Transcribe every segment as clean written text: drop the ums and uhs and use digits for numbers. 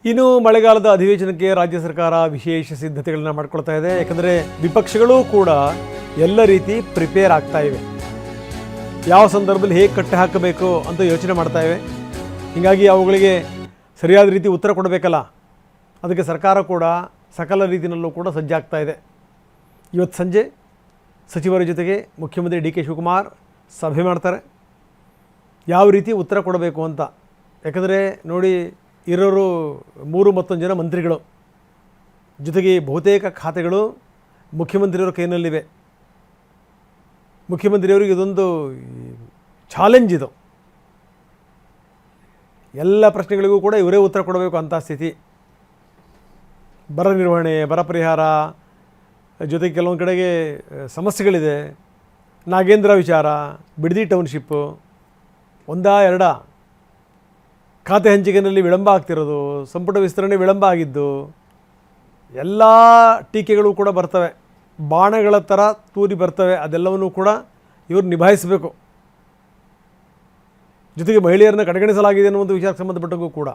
ಇನ್ನು ಮಳೆಗಾಲದ ಅಧಿವೇಶನಕ್ಕೆ ರಾಜ್ಯ ಸರ್ಕಾರ ವಿಶೇಷ ಸಿದ್ಧತೆಗಳನ್ನು ಮಾಡಿಕೊಳ್ತಾ ಇದೆ. ಯಾಕಂದರೆ ವಿಪಕ್ಷಗಳೂ ಕೂಡ ಎಲ್ಲ ರೀತಿ ಪ್ರಿಪೇರ್ ಆಗ್ತಾ ಇವೆ. ಯಾವ ಸಂದರ್ಭದಲ್ಲಿ ಹೇಗೆ ಕಟ್ಟಿ ಹಾಕಬೇಕು ಅಂತ ಯೋಚನೆ ಮಾಡ್ತಾ ಇವೆ. ಹೀಗಾಗಿ ಅವುಗಳಿಗೆ ಸರಿಯಾದ ರೀತಿ ಉತ್ತರ ಕೊಡಬೇಕಲ್ಲ, ಅದಕ್ಕೆ ಸರ್ಕಾರ ಕೂಡ ಸಕಲ ರೀತಿಯಲ್ಲೂ ಕೂಡ ಸಜ್ಜಾಗ್ತಾ ಇದೆ. ಇವತ್ತು ಸಂಜೆ ಸಚಿವರ ಜೊತೆಗೆ ಮುಖ್ಯಮಂತ್ರಿ ಡಿ ಕೆ ಶಿವಕುಮಾರ್ ಸಭೆ ಮಾಡ್ತಾರೆ, ಯಾವ ರೀತಿ ಉತ್ತರ ಕೊಡಬೇಕು ಅಂತ. ಯಾಕಂದರೆ ನೋಡಿ, ಇರೋರು 31 ಜನ ಮಂತ್ರಿಗಳು, ಜೊತೆಗೆ ಬಹುತೇಕ ಖಾತೆಗಳು ಮುಖ್ಯಮಂತ್ರಿಯವರ ಕೈನಲ್ಲಿವೆ. ಮುಖ್ಯಮಂತ್ರಿಯವರಿಗೆ ಇದೊಂದು ಚಾಲೆಂಜ್ ಇದು. ಎಲ್ಲ ಪ್ರಶ್ನೆಗಳಿಗೂ ಕೂಡ ಇವರೇ ಉತ್ತರ ಕೊಡಬೇಕು ಅಂಥ ಸ್ಥಿತಿ. ಬರ ನಿರ್ವಹಣೆ, ಬರ ಪರಿಹಾರ, ಜೊತೆಗೆ ಕೆಲವೊಂದು ಕಡೆಗೆ ಸಮಸ್ಯೆಗಳಿದೆ. ನಾಗೇಂದ್ರ ವಿಚಾರ, ಬಿಡದಿ ಟೌನ್ಶಿಪ್ಪು, ಒಂದಾ ಎರಡಾ ಖಾತೆ ಹಂಚಿಕೆಯಲ್ಲಿ ವಿಳಂಬ ಆಗ್ತಿರೋದು, ಸಂಪುಟ ವಿಸ್ತರಣೆ ವಿಳಂಬ ಆಗಿದ್ದು, ಎಲ್ಲ ಟೀಕೆಗಳು ಕೂಡ ಬರ್ತವೆ, ಬಾಣಗಳ ಥರ ತೂರಿ ಬರ್ತವೆ. ಅದೆಲ್ಲವನ್ನೂ ಕೂಡ ಇವರು ನಿಭಾಯಿಸಬೇಕು. ಜೊತೆಗೆ ಮಹಿಳೆಯರನ್ನು ಕಡೆಗಣಿಸಲಾಗಿದೆ ಅನ್ನುವಂಥ ವಿಚಾರಕ್ಕೆ ಸಂಬಂಧಪಟ್ಟಂಗೂ ಕೂಡ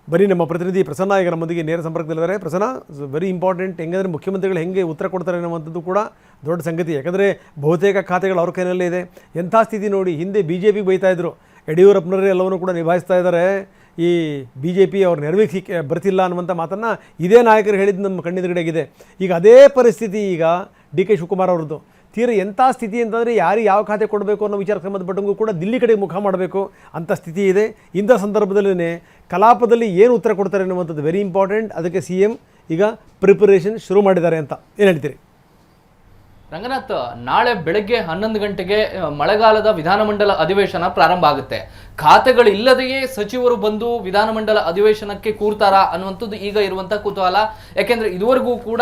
ಬರೀ ನಮ್ಮ ಪ್ರತಿನಿಧಿ ಪ್ರಸನ್ನ ಈಗ ನಮ್ಮೊಂದಿಗೆ ನೇರ ಸಂಪರ್ಕದಲ್ಲಿದ್ದಾರೆ. Prasanna, very important. ಹೆಂಗಂದರೆ ಮುಖ್ಯಮಂತ್ರಿಗಳು ಹೆಂಗೆ ಉತ್ತರ ಕೊಡ್ತಾರೆ ಅನ್ನುವಂಥದ್ದು ಕೂಡ ದೊಡ್ಡ ಸಂಗತಿ. ಯಾಕಂದರೆ ಬಹುತೇಕ ಖಾತೆಗಳು ಅವ್ರ ಕೈನಲ್ಲೇ ಇದೆ. ಎಂಥ ಸ್ಥಿತಿ ನೋಡಿ, ಹಿಂದೆ BJPಗೆ ಬೈತಾಯಿದ್ರು, ಯಡಿಯೂರಪ್ಪನವರೇ ಎಲ್ಲವನ್ನೂ ಕೂಡ ನಿಭಾಯಿಸ್ತಾ ಇದ್ದಾರೆ, ಈ BJP ಅವ್ರ ನೆರವಿಗೆ ಬರ್ತಿಲ್ಲ ಅನ್ನುವಂಥ ಮಾತನ್ನು ಇದೇ ನಾಯಕರು ಹೇಳಿದ್ದು ನಮ್ಮ ಕಣ್ಣೆದುರುಗಡೆಗಿದೆ. ಈಗ ಅದೇ ಪರಿಸ್ಥಿತಿ ಈಗ ಡಿ ಕೆ ಶಿವಕುಮಾರ್ ಅವ್ರದ್ದು. ತೀರ ಎಂಥ ಸ್ಥಿತಿ ಅಂತಂದರೆ ಯಾರಿಗೆ ಯಾವ ಖಾತೆ ಕೊಡಬೇಕು ಅನ್ನೋ ವಿಚಾರಕ್ಕೆ ಸಂಬಂಧಪಟ್ಟಂಗೂ ಕೂಡ ದಿಲ್ಲಿ ಕಡೆಗೆ ಮುಖ ಮಾಡಬೇಕು ಅಂಥ ಸ್ಥಿತಿ ಇದೆ. ಇಂಥ ಸಂದರ್ಭದಲ್ಲೇ ಕಲಾಪದಲ್ಲಿ ಏನು ಉತ್ತರ ಕೊಡ್ತಾರೆ ಅನ್ನುವಂಥದ್ದು ವೆರಿ ಇಂಪಾರ್ಟೆಂಟ್. ಅದಕ್ಕೆ CM ಈಗ ಪ್ರಿಪರೇಷನ್ ಶುರು ಮಾಡಿದ್ದಾರೆ ಅಂತ ಏನು ಹೇಳ್ತೀರಿ? ರಂಗನಾಥ್, ನಾಳೆ ಬೆಳಗ್ಗೆ 11 ಗಂಟೆಗೆ ಮಳೆಗಾಲದ ವಿಧಾನಮಂಡಲ ಅಧಿವೇಶನ ಪ್ರಾರಂಭ ಆಗುತ್ತೆ. ಖಾತೆಗಳಿಲ್ಲದೆಯೇ ಸಚಿವರು ಬಂದು ವಿಧಾನಮಂಡಲ ಅಧಿವೇಶನಕ್ಕೆ ಕೂರ್ತಾರಾ ಅನ್ನುವಂಥದ್ದು ಈಗ ಇರುವಂಥ ಕುತೂಹಲ. ಯಾಕೆಂದರೆ ಇದುವರೆಗೂ ಕೂಡ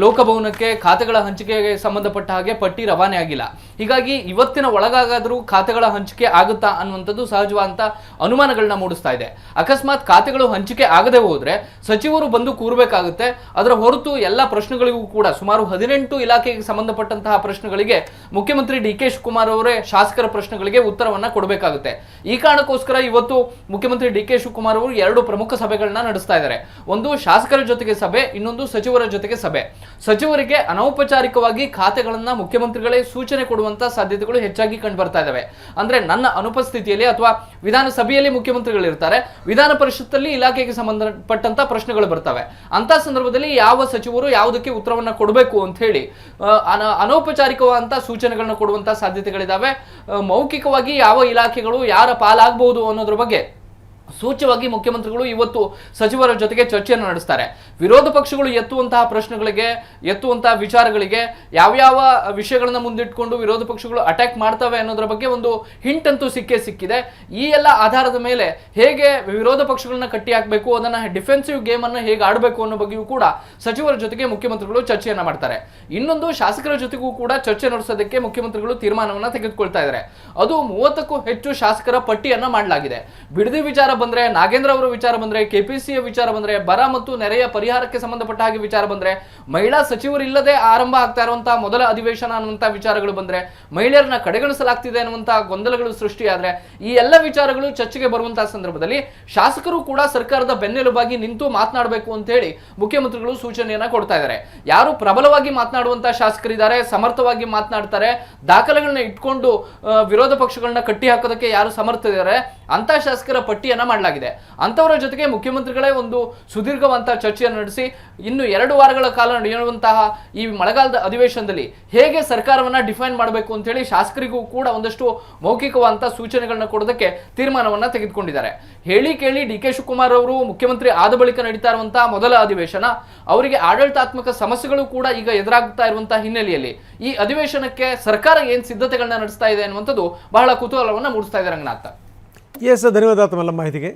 ಲೋಕಭವನಕ್ಕೆ ಖಾತೆಗಳ ಹಂಚಿಕೆಗೆ ಸಂಬಂಧಪಟ್ಟ ಹಾಗೆ ಪಟ್ಟಿ ರವಾನೆ ಆಗಿಲ್ಲ. ಹೀಗಾಗಿ ಇವತ್ತಿನ ಒಳಗಾಗಾದರೂ ಖಾತೆಗಳ ಹಂಚಿಕೆ ಆಗುತ್ತಾ ಅನ್ನುವಂಥದ್ದು ಸಹಜವಾದಂಥ ಅನುಮಾನಗಳನ್ನ ಮೂಡಿಸ್ತಾ ಇದೆ. ಅಕಸ್ಮಾತ್ ಖಾತೆಗಳು ಹಂಚಿಕೆ ಆಗದೆ ಹೋದರೆ ಸಚಿವರು ಬಂದು ಕೂರಬೇಕಾಗುತ್ತೆ. ಅದರ ಹೊರತು ಎಲ್ಲ ಪ್ರಶ್ನೆಗಳಿಗೂ ಕೂಡ ಸುಮಾರು 18 ಇಲಾಖೆಗೆ ಸಂಬಂಧಪಟ್ಟಂತಹ ಪ್ರಶ್ನೆಗಳಿಗೆ ಮುಖ್ಯಮಂತ್ರಿ ಡಿ ಕೆ ಶಿವಕುಮಾರ್ ಅವರೇ ಶಾಸಕರ ಪ್ರಶ್ನೆಗಳಿಗೆ ಉತ್ತರವನ್ನ ಕೊಡಬೇಕಾಗುತ್ತೆ. ಈ ಕಾರಣಕ್ಕೋಸ್ಕರ ಇವತ್ತು ಮುಖ್ಯಮಂತ್ರಿ ಡಿ ಕೆ ಶಿವಕುಮಾರ್ ಅವರು 2 ಪ್ರಮುಖ ಸಭೆಗಳನ್ನ ನಡೆಸ್ತಾ ಇದ್ದಾರೆ. ಒಂದು ಶಾಸಕರ ಜೊತೆಗೆ ಸಭೆ, ಇನ್ನೊಂದು ಸಚಿವರ ಜೊತೆಗೆ ಸಭೆ. ಸಚಿವರಿಗೆ ಅನೌಪಚಾರಿಕವಾಗಿ ಖಾತೆಗಳನ್ನ ಮುಖ್ಯಮಂತ್ರಿಗಳೇ ಸೂಚನೆ ಕೊಡುವಂತ ಸಾಧ್ಯತೆಗಳು ಹೆಚ್ಚಾಗಿ ಕಂಡು ಬರ್ತಾ ಇದಾವೆ. ಅಂದ್ರೆ ನನ್ನ ಅನುಪಸ್ಥಿತಿಯಲ್ಲಿ ಅಥವಾ ವಿಧಾನಸಭೆಯಲ್ಲಿ ಮುಖ್ಯಮಂತ್ರಿಗಳು ಇರ್ತಾರೆ, ವಿಧಾನ ಪರಿಷತ್ತಲ್ಲಿ ಇಲಾಖೆಗೆ ಸಂಬಂಧಪಟ್ಟಂತ ಪ್ರಶ್ನೆಗಳು ಬರ್ತವೆ. ಅಂತ ಸಂದರ್ಭದಲ್ಲಿ ಯಾವ ಸಚಿವರು ಯಾವುದಕ್ಕೆ ಉತ್ತರವನ್ನ ಕೊಡಬೇಕು ಅಂತ ಹೇಳಿ ಅನೌಪಚಾರಿಕವಾದಂತ ಸೂಚನೆಗಳನ್ನ ಕೊಡುವಂತ ಸಾಧ್ಯತೆಗಳಿದಾವೆ. ಮೌಖಿಕವಾಗಿ ಯಾವ ಇಲಾಖೆಗಳು ಯಾರ ಪಾಲಾಗಬಹುದು ಅನ್ನೋದ್ರ ಬಗ್ಗೆ ಸೂಚ್ಯವಾಗಿ ಮುಖ್ಯಮಂತ್ರಿಗಳು ಇವತ್ತು ಸಚಿವರ ಜೊತೆಗೆ ಚರ್ಚೆಯನ್ನು ನಡೆಸ್ತಾರೆ. ವಿರೋಧ ಪಕ್ಷಗಳು ಎತ್ತುವಂತಹ ಪ್ರಶ್ನೆಗಳಿಗೆ, ಎತ್ತುವಂತಹ ವಿಚಾರಗಳಿಗೆ ಯಾವ್ಯಾವ ವಿಷಯಗಳನ್ನ ಮುಂದಿಟ್ಕೊಂಡು ವಿರೋಧ ಪಕ್ಷಗಳು ಅಟ್ಯಾಕ್ ಮಾಡ್ತವೆ ಅನ್ನೋದ್ರ ಬಗ್ಗೆ ಒಂದು ಹಿಂಟ್ ಅಂತೂ ಸಿಕ್ಕಿದೆ. ಈ ಎಲ್ಲ ಆಧಾರದ ಮೇಲೆ ಹೇಗೆ ವಿರೋಧ ಪಕ್ಷಗಳನ್ನ ಕಟ್ಟಿ ಹಾಕಬೇಕು, ಅದನ್ನ ಡಿಫೆನ್ಸಿವ್ ಗೇಮ್ ಅನ್ನು ಹೇಗೆ ಆಡಬೇಕು ಅನ್ನೋ ಬಗ್ಗೆಯೂ ಕೂಡ ಸಚಿವರ ಜೊತೆಗೆ ಮುಖ್ಯಮಂತ್ರಿಗಳು ಚರ್ಚೆಯನ್ನ ಮಾಡ್ತಾರೆ. ಇನ್ನೊಂದು, ಶಾಸಕರ ಜೊತೆಗೂ ಕೂಡ ಚರ್ಚೆ ನಡೆಸೋದಕ್ಕೆ ಮುಖ್ಯಮಂತ್ರಿಗಳು ತೀರ್ಮಾನವನ್ನ ತೆಗೆದುಕೊಳ್ತಾ ಇದ್ದಾರೆ. ಅದು 30ಕ್ಕೂ ಹೆಚ್ಚು ಶಾಸಕರ ಪಟ್ಟಿಯನ್ನ ಮಾಡಲಾಗಿದೆ. ಬಿಡದಿ ವಿಚಾರ ಬಂದ್ರೆ, ನಾಗೇಂದ್ರ ಅವರ ವಿಚಾರ ಬಂದ್ರೆ, KPCಯ ವಿಚಾರ ಬಂದ್ರೆ, ಬರ ಮತ್ತು ನೆರೆಯ ಪರಿಹಾರಕ್ಕೆ ಸಂಬಂಧಪಟ್ಟ ಹಾಗೆ ವಿಚಾರ ಬಂದ್ರೆ, ಮಹಿಳಾ ಸಚಿವರಿಲ್ಲದೆ ಆರಂಭ ಆಗ್ತಾ ಇರುವಂತಹ ಮೊದಲ ಅಧಿವೇಶನ ಅನ್ನುವಂತಹ ವಿಚಾರಗಳು ಬಂದ್ರೆ, ಮಹಿಳೆಯರನ್ನ ಕಡೆಗಣಿಸಲಾಗ್ತಿದೆ ಅನ್ನುವಂತಹ ಗೊಂದಲಗಳು ಸೃಷ್ಟಿಯಾದ್ರೆ, ಈ ಎಲ್ಲ ವಿಚಾರಗಳು ಚರ್ಚೆಗೆ ಬರುವಂತಹ ಸಂದರ್ಭದಲ್ಲಿ ಶಾಸಕರು ಕೂಡ ಸರ್ಕಾರದ ಬೆನ್ನೆಲುಬಾಗಿ ನಿಂತು ಮಾತನಾಡಬೇಕು ಅಂತ ಹೇಳಿ ಮುಖ್ಯಮಂತ್ರಿಗಳು ಸೂಚನೆಯನ್ನ ಕೊಡ್ತಾ ಇದ್ದಾರೆ. ಯಾರು ಪ್ರಬಲವಾಗಿ ಮಾತನಾಡುವಂತಹ ಶಾಸಕರಿದ್ದಾರೆ, ಸಮರ್ಥವಾಗಿ ಮಾತನಾಡ್ತಾರೆ, ದಾಖಲೆಗಳನ್ನ ಇಟ್ಕೊಂಡು ವಿರೋಧ ಪಕ್ಷಗಳನ್ನ ಕಟ್ಟಿ ಹಾಕೋದಕ್ಕೆ ಯಾರು ಸಮರ್ಥರಿದ್ದಾರೆ ಅಂತ ಶಾಸಕರ ಪಟ್ಟಿಯನ್ನ ಮಾಡಲಾಗಿದೆ. ಅಂತವರ ಜೊತೆಗೆ ಮುಖ್ಯಮಂತ್ರಿಗಳೇ ಒಂದು ಸುದೀರ್ಘವಂತ ಚರ್ಚೆಯನ್ನು ನಡೆಸಿ ಇನ್ನು 2 ವಾರಗಳ ಕಾಲ ನಡೆಯುವಂತಹ ಈ ಮಳೆಗಾಲದ ಅಧಿವೇಶನದಲ್ಲಿ ಹೇಗೆ ಸರ್ಕಾರವನ್ನ ಡಿಫೈನ್ ಮಾಡಬೇಕು ಅಂತ ಹೇಳಿ ಶಾಸಕರಿಗೂ ಕೂಡ ಒಂದಷ್ಟು ಮೌಖಿಕವಾದಂತಹ ಸೂಚನೆಗಳನ್ನ ಕೊಡೋದಕ್ಕೆ ತೀರ್ಮಾನವನ್ನ ತೆಗೆದುಕೊಂಡಿದ್ದಾರೆ. ಹೇಳಿ ಕೇಳಿ ಡಿ ಕೆ ಶಿವಕುಮಾರ್ ಅವರು ಮುಖ್ಯಮಂತ್ರಿ ಆದ ಬಳಿಕ ನಡೀತಾ ಇರುವಂತಹ ಮೊದಲ ಅಧಿವೇಶನ, ಅವರಿಗೆ ಆಡಳಿತಾತ್ಮಕ ಸಮಸ್ಯೆಗಳು ಕೂಡ ಈಗ ಎದುರಾಗ್ತಾ ಇರುವಂತಹ ಹಿನ್ನೆಲೆಯಲ್ಲಿ ಈ ಅಧಿವೇಶನಕ್ಕೆ ಸರ್ಕಾರ ಏನ್ ಸಿದ್ಧತೆಗಳನ್ನ ನಡೆಸ್ತಾ ಇದೆ ಅನ್ನುವಂಥದ್ದು ಬಹಳ ಕುತೂಹಲವನ್ನ ಮೂಡಿಸ್ತಾ ಇದೆ. ರಂಗನಾಥ್, ಎಸ್, ಧನ್ಯವಾದ ತಮ್ಮೆಲ್ಲ ಮಾಹಿತಿಗೆ.